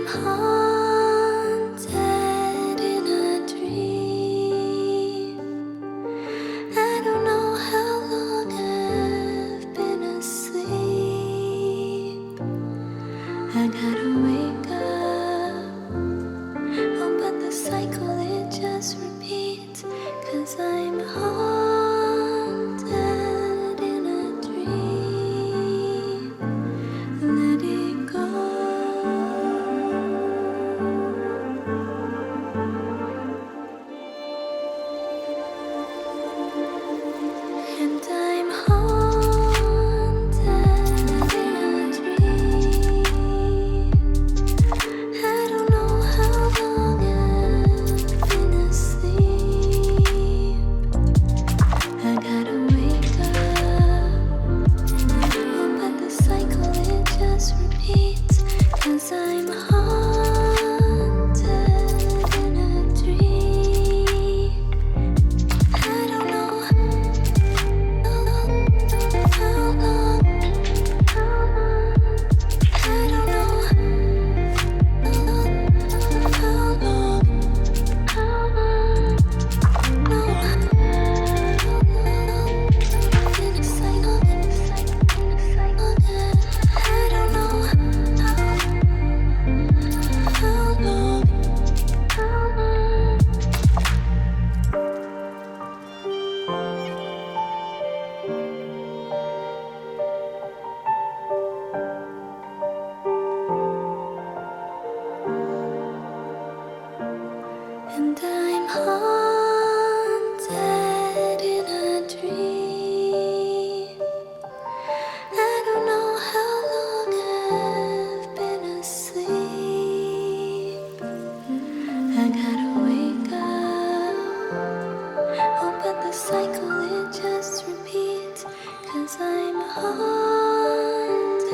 haunted in a dream. I don't know how long I've been asleep. I gotta wake up. Oh, but the cycle it just repeats. 'Cause I'm haunted in a dream. Let it go. And I'm haunted in a dream. I don't know how long I've been asleep. I gotta wake up. Oh, but the cycle it just repeats. 'Cause I'm haunted in a dream. I don't know how long, how long, how long. I don't know how long, how long, how long. No, in a cycle, in a cycle, in a cycle. I don't know how long, how long. And I'm haunted in a dream. I don't know how long I've been asleep. I gotta wake up. Oh, but the cycle it just repeats. 'Cause I'm haunted.